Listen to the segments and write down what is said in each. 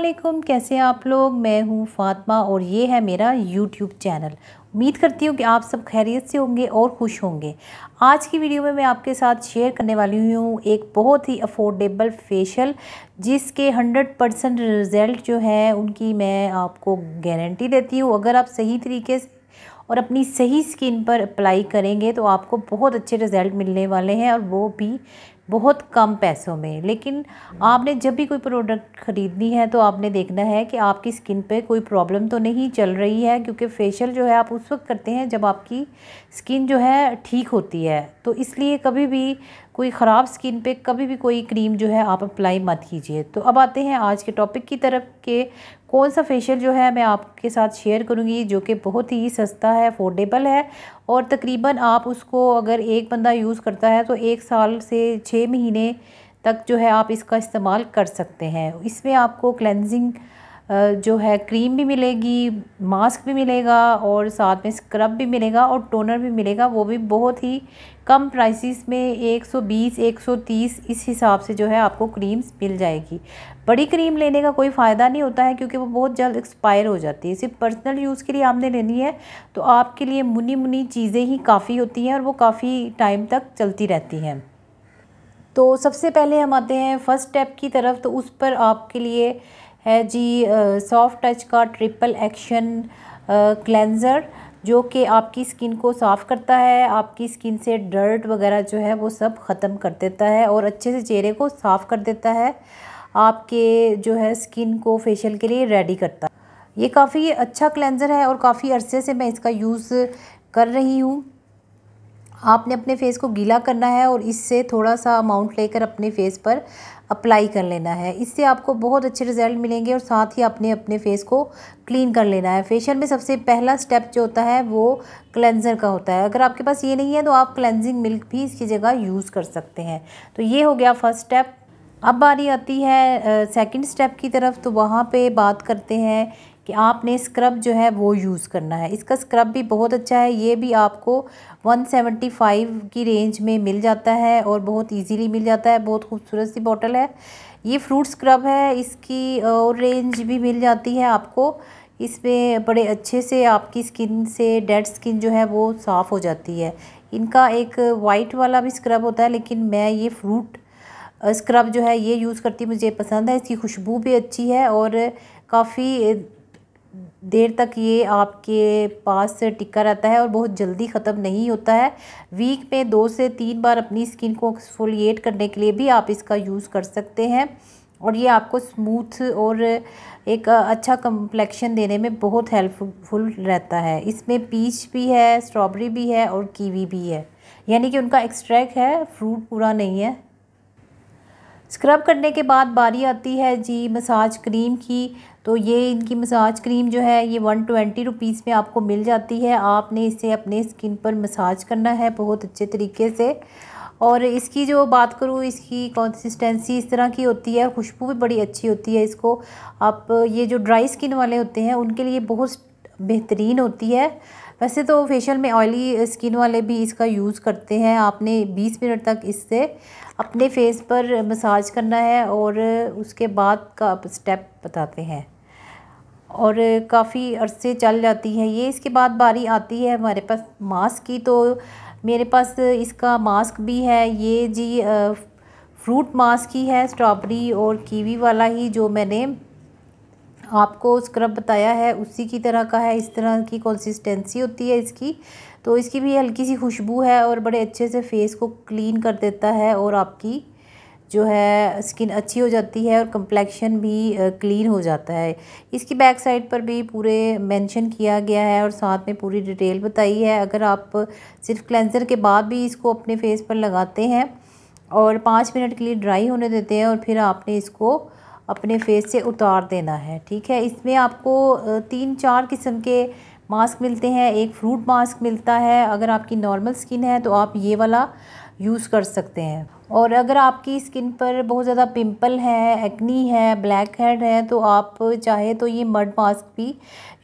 अस्सलामुअलैकुम, कैसे हैं आप लोग। मैं हूं फातिमा और ये है मेरा यूट्यूब चैनल। उम्मीद करती हूं कि आप सब खैरियत से होंगे और खुश होंगे। आज की वीडियो में मैं आपके साथ शेयर करने वाली हूं एक बहुत ही अफोर्डेबल फेशियल, जिसके 100% रिज़ल्ट जो है उनकी मैं आपको गारंटी देती हूँ। अगर आप सही तरीके से और अपनी सही स्किन पर अप्लाई करेंगे तो आपको बहुत अच्छे रिज़ल्ट मिलने वाले हैं, और वो भी बहुत कम पैसों में। लेकिन आपने जब भी कोई प्रोडक्ट ख़रीदनी है तो आपने देखना है कि आपकी स्किन पे कोई प्रॉब्लम तो नहीं चल रही है, क्योंकि फेशियल जो है आप उस वक्त करते हैं जब आपकी स्किन जो है ठीक होती है। तो इसलिए कभी भी कोई ख़राब स्किन पे कभी भी कोई क्रीम जो है आप अप्लाई मत कीजिए। तो अब आते हैं आज के टॉपिक की तरफ के कौन सा फेशियल जो है मैं आपके साथ शेयर करूंगी, जो कि बहुत ही सस्ता है, अफोर्डेबल है, और तकरीबन आप उसको अगर एक बंदा यूज़ करता है तो 1 साल से 6 महीने तक जो है आप इसका इस्तेमाल कर सकते हैं। इसमें आपको क्लेंजिंग जो है क्रीम भी मिलेगी, मास्क भी मिलेगा, और साथ में स्क्रब भी मिलेगा और टोनर भी मिलेगा, वो भी बहुत ही कम प्राइसेस में 120 130 इस हिसाब से जो है आपको क्रीम्स मिल जाएगी। बड़ी क्रीम लेने का कोई फ़ायदा नहीं होता है, क्योंकि वो बहुत जल्द एक्सपायर हो जाती है। सिर्फ पर्सनल यूज़ के लिए आपने लेनी है तो आपके लिए मुनी मुनी चीज़ें ही काफ़ी होती हैं और वो काफ़ी टाइम तक चलती रहती हैं। तो सबसे पहले हम आते हैं फर्स्ट स्टेप की तरफ। तो उस पर आपके लिए है जी सॉफ्ट टच का ट्रिपल एक्शन क्लेंज़र, जो कि आपकी स्किन को साफ़ करता है, आपकी स्किन से डर्ट वगैरह जो है वो सब ख़त्म कर देता है और अच्छे से चेहरे को साफ़ कर देता है, आपके जो है स्किन को फेशियल के लिए रेडी करता है। ये काफ़ी अच्छा क्लेंज़र है और काफ़ी अरसे से मैं इसका यूज़ कर रही हूँ। आपने अपने फेस को गीला करना है और इससे थोड़ा सा अमाउंट लेकर अपने फेस पर अप्लाई कर लेना है। इससे आपको बहुत अच्छे रिजल्ट मिलेंगे, और साथ ही आपने अपने फेस को क्लीन कर लेना है। फेशियल में सबसे पहला स्टेप जो होता है वो क्लेंज़र का होता है। अगर आपके पास ये नहीं है तो आप क्लेंजिंग मिल्क भी इसकी जगह यूज़ कर सकते हैं। तो ये हो गया फर्स्ट स्टेप। अब बारी आती है सेकंड स्टेप की तरफ। तो वहाँ पे बात करते हैं कि आपने स्क्रब जो है वो यूज़ करना है। इसका स्क्रब भी बहुत अच्छा है, ये भी आपको 175 की रेंज में मिल जाता है और बहुत इजीली मिल जाता है। बहुत खूबसूरत सी बॉटल है। ये फ्रूट स्क्रब है, इसकी और रेंज भी मिल जाती है आपको। इसमें बड़े अच्छे से आपकी स्किन से डेड स्किन जो है वो साफ़ हो जाती है। इनका एक वाइट वाला भी स्क्रब होता है, लेकिन मैं ये फ्रूट स्क्रब जो है ये यूज़ करती, मुझे पसंद है। इसकी खुशबू भी अच्छी है और काफ़ी देर तक ये आपके पास टिका रहता है और बहुत जल्दी ख़त्म नहीं होता है। वीक में 2 से 3 बार अपनी स्किन को एक्सफोलिएट करने के लिए भी आप इसका यूज़ कर सकते हैं, और ये आपको स्मूथ और एक अच्छा कंप्लेक्शन देने में बहुत हेल्पफुल रहता है। इसमें पीच भी है, स्ट्रॉबेरी भी है और कीवी भी है, यानी कि उनका एक्सट्रैक्ट है, फ्रूट पूरा नहीं है। स्क्रब करने के बाद बारी आती है जी मसाज क्रीम की। तो ये इनकी मसाज क्रीम जो है ये 120 रुपीज़ में आपको मिल जाती है। आपने इसे अपने स्किन पर मसाज करना है बहुत अच्छे तरीके से। और इसकी जो बात करूँ, इसकी कंसिस्टेंसी इस तरह की होती है, खुशबू भी बड़ी अच्छी होती है। इसको आप ये जो ड्राई स्किन वाले होते हैं उनके लिए बहुत बेहतरीन होती है। वैसे तो फेशियल में ऑयली स्किन वाले भी इसका यूज़ करते हैं। आपने 20 मिनट तक इससे अपने फेस पर मसाज करना है, और उसके बाद का स्टेप बताते हैं, और काफ़ी अरसे चल जाती है ये। इसके बाद बारी आती है हमारे पास मास्क की। तो मेरे पास इसका मास्क भी है, ये जी फ्रूट मास्क ही है, स्ट्रॉबेरी और कीवी वाला ही जो मैंने आपको स्क्रब बताया है उसी की तरह का है। इस तरह की कंसिस्टेंसी होती है इसकी। तो इसकी भी हल्की सी खुशबू है और बड़े अच्छे से फेस को क्लीन कर देता है, और आपकी जो है स्किन अच्छी हो जाती है और कंप्लेक्शन भी क्लीन हो जाता है। इसकी बैक साइड पर भी पूरे मेंशन किया गया है और साथ में पूरी डिटेल बताई है। अगर आप सिर्फ क्लेंजर के बाद भी इसको अपने फेस पर लगाते हैं और 5 मिनट के लिए ड्राई होने देते हैं, और फिर आपने इसको अपने फेस से उतार देना है, ठीक है। इसमें आपको 3-4 किस्म के मास्क मिलते हैं। एक फ्रूट मास्क मिलता है, अगर आपकी नॉर्मल स्किन है तो आप ये वाला यूज़ कर सकते हैं। और अगर आपकी स्किन पर बहुत ज़्यादा पिंपल है, एक्नी है, ब्लैक हेड है, तो आप चाहे तो ये मड मास्क भी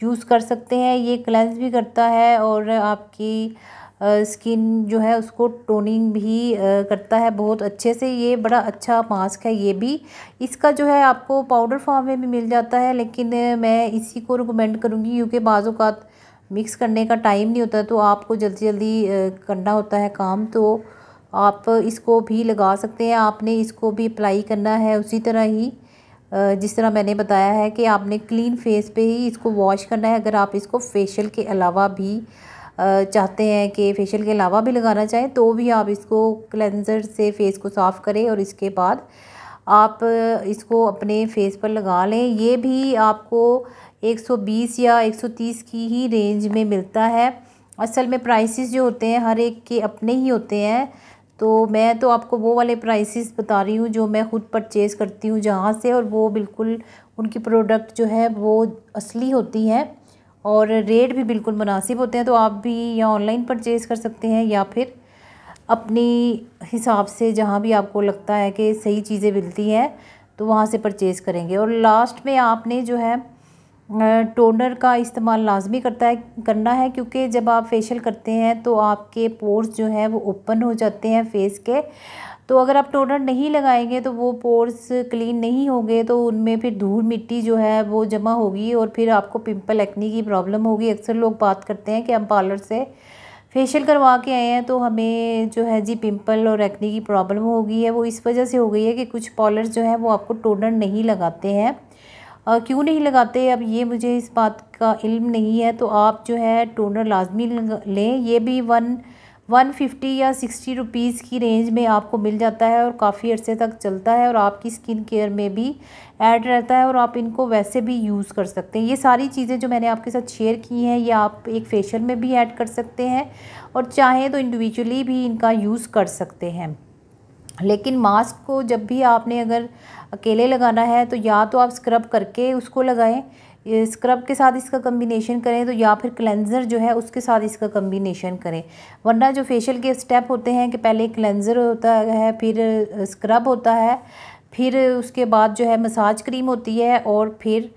यूज़ कर सकते हैं। ये क्लेंस भी करता है और आपकी स्किन जो है उसको टोनिंग भी करता है बहुत अच्छे से। ये बड़ा अच्छा मास्क है। ये भी इसका जो है आपको पाउडर फॉर्म में भी मिल जाता है, लेकिन मैं इसी को रिकमेंड करूँगी क्योंकि बाज़ औक़ात मिक्स करने का टाइम नहीं होता, तो आपको जल्दी जल्दी करना होता है काम, तो आप इसको भी लगा सकते हैं। आपने इसको भी अप्लाई करना है उसी तरह ही जिस तरह मैंने बताया है कि आपने क्लीन फेस पे ही इसको वॉश करना है। अगर आप इसको फेशियल के अलावा भी चाहते हैं कि फेशियल के अलावा भी लगाना चाहें तो भी आप इसको क्लेंजर से फेस को साफ़ करें और इसके बाद आप इसको अपने फेस पर लगा लें। ये भी आपको 120 या 130 की ही रेंज में मिलता है। असल में प्राइसेस जो होते हैं हर एक के अपने ही होते हैं, तो मैं तो आपको वो वाले प्राइसेस बता रही हूँ जो मैं ख़ुद परचेज़ करती हूँ जहाँ से, और वो बिल्कुल उनकी प्रोडक्ट जो है वो असली होती हैं और रेट भी बिल्कुल मुनासिब होते हैं। तो आप भी या ऑनलाइन परचेज़ कर सकते हैं या फिर अपनी हिसाब से जहाँ भी आपको लगता है कि सही चीज़ें मिलती हैं तो वहाँ से परचेज़ करेंगे। और लास्ट में आपने जो है टोनर का इस्तेमाल लाजमी करना है क्योंकि जब आप फेशियल करते हैं तो आपके पोर्स जो है वो ओपन हो जाते हैं फेस के। तो अगर आप टोनर नहीं लगाएंगे तो वो पोर्स क्लीन नहीं होंगे, तो उनमें फिर धूल मिट्टी जो है वो जमा होगी और फिर आपको पिंपल एक्ने की प्रॉब्लम होगी। अक्सर लोग बात करते हैं कि हम पार्लर से फेशियल करवा के आए हैं तो हमें जो है जी पिंपल और एक्ने की प्रॉब्लम हो गई है। वो इस वजह से हो गई है कि कुछ पार्लर्स जो है वो आपको टोनर नहीं लगाते हैं। क्यों नहीं लगाते अब ये मुझे इस बात का इल्म नहीं है। तो आप जो है टोनर लाजमी लें। ये भी 150 या 60 रुपीज़ की रेंज में आपको मिल जाता है और काफ़ी अरसे तक चलता है और आपकी स्किन केयर में भी ऐड रहता है और आप इनको वैसे भी यूज़ कर सकते हैं। ये सारी चीज़ें जो मैंने आपके साथ शेयर की हैं ये आप एक फेशियल में भी ऐड कर सकते हैं और चाहें तो इंडिविजुअली भी इनका यूज़ कर सकते हैं। लेकिन मास्क को जब भी आपने अगर अकेले लगाना है तो या तो आप स्क्रब करके उसको लगाएं, स्क्रब के साथ इसका कम्बिनेशन करें, तो या फिर क्लेंज़र जो है उसके साथ इसका कम्बिनेशन करें। वरना जो फेशियल के स्टेप होते हैं कि पहले क्लेंज़र होता है, फिर स्क्रब होता है, फिर उसके बाद जो है मसाज क्रीम होती है और फिर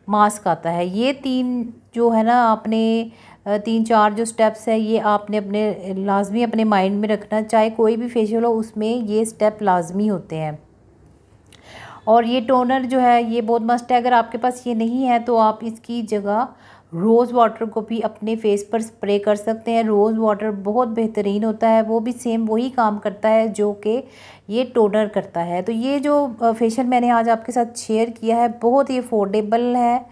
मास्क आता है। ये 3 जो है ना आपने 3-4 जो स्टेप्स है ये आपने अपने लाजमी अपने माइंड में रखना। चाहे कोई भी फेशियल हो उसमें ये स्टेप लाजमी होते हैं। और ये टोनर जो है ये बहुत मस्ट है। अगर आपके पास ये नहीं है तो आप इसकी जगह रोज़ वाटर को भी अपने फेस पर स्प्रे कर सकते हैं। रोज़ वाटर बहुत बेहतरीन होता है, वो भी सेम वही काम करता है जो कि ये टोनर करता है। तो ये जो फेशियल मैंने आज आपके साथ शेयर किया है बहुत ही अफोर्डेबल है,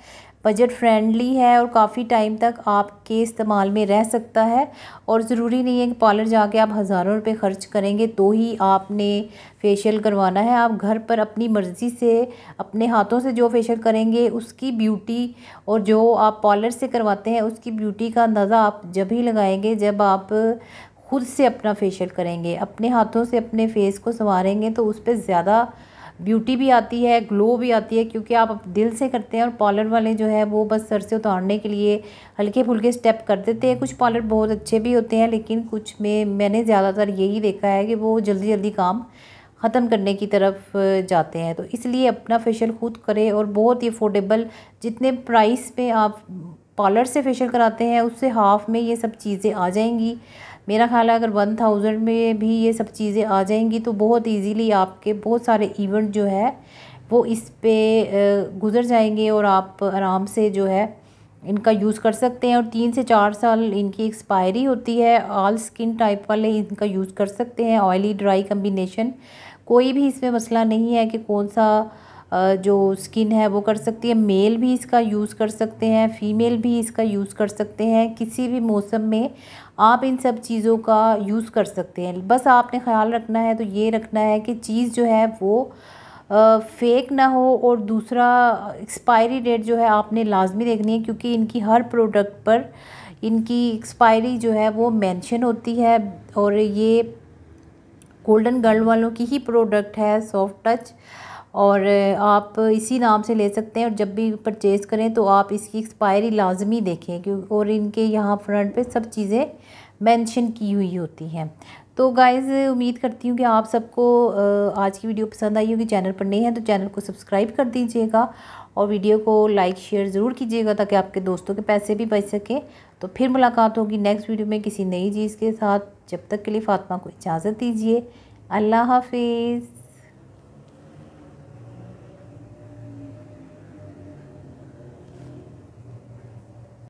बजट फ्रेंडली है और काफ़ी टाइम तक आपके इस्तेमाल में रह सकता है। और ज़रूरी नहीं है कि पार्लर जाके आप हज़ारों रुपए खर्च करेंगे तो ही आपने फेशियल करवाना है। आप घर पर अपनी मर्ज़ी से अपने हाथों से जो फेशियल करेंगे उसकी ब्यूटी और जो आप पार्लर से करवाते हैं उसकी ब्यूटी का अंदाज़ा आप जब ही लगाएंगे जब आप खुद से अपना फेशियल करेंगे, अपने हाथों से अपने फेस को संवारेंगे तो उस पर ज़्यादा ब्यूटी भी आती है, ग्लो भी आती है, क्योंकि आप दिल से करते हैं। और पार्लर वाले जो है वो बस सर से उतारने के लिए हल्के फुल्के स्टेप कर देते हैं। कुछ पार्लर बहुत अच्छे भी होते हैं लेकिन कुछ में मैंने ज़्यादातर यही देखा है कि वो जल्दी जल्दी काम ख़त्म करने की तरफ जाते हैं। तो इसलिए अपना फेशियल खुद करें और बहुत ही अफोर्डेबल, जितने प्राइस में आप पार्लर से फेशियल कराते हैं उससे हाफ़ में ये सब चीज़ें आ जाएंगी। मेरा ख्याल है अगर 1000 में भी ये सब चीज़ें आ जाएंगी तो बहुत इजीली आपके बहुत सारे इवेंट जो है वो इस पे गुज़र जाएंगे और आप आराम से जो है इनका यूज़ कर सकते हैं। और 3 से 4 साल इनकी एक्सपायरी होती है। ऑल स्किन टाइप वाले इनका यूज़ कर सकते हैं। ऑयली ड्राई कम्बिनेशन कोई भी इसमें मसला नहीं है कि कौन सा जो स्किन है वो कर सकती है। मेल भी इसका यूज़ कर सकते हैं, फीमेल भी इसका यूज़ कर सकते हैं। किसी भी मौसम में आप इन सब चीज़ों का यूज़ कर सकते हैं। बस आपने ख्याल रखना है तो ये रखना है कि चीज़ जो है वो फेक ना हो और दूसरा एक्सपायरी डेट जो है आपने लाजमी देखनी है, क्योंकि इनकी हर प्रोडक्ट पर इनकी एक्सपायरी जो है वो मेंशन होती है। और ये गोल्डन गर्ल वालों की ही प्रोडक्ट है, सॉफ्ट टच, और आप इसी नाम से ले सकते हैं। और जब भी परचेज़ करें तो आप इसकी एक्सपायरी लाजमी देखें क्यों, और इनके यहाँ फ्रंट पे सब चीज़ें मेंशन की हुई होती हैं। तो गाइज़ उम्मीद करती हूँ कि आप सबको आज की वीडियो पसंद आई होगी। चैनल पर नए हैं तो चैनल को सब्सक्राइब कर दीजिएगा और वीडियो को लाइक शेयर ज़रूर कीजिएगा ताकि आपके दोस्तों के पैसे भी बच सकें। तो फिर मुलाकात होगी नेक्स्ट वीडियो में किसी नई चीज़ के साथ। जब तक के लिए फ़ातिमा को इजाज़त दीजिए। अल्लाह हाफिज़।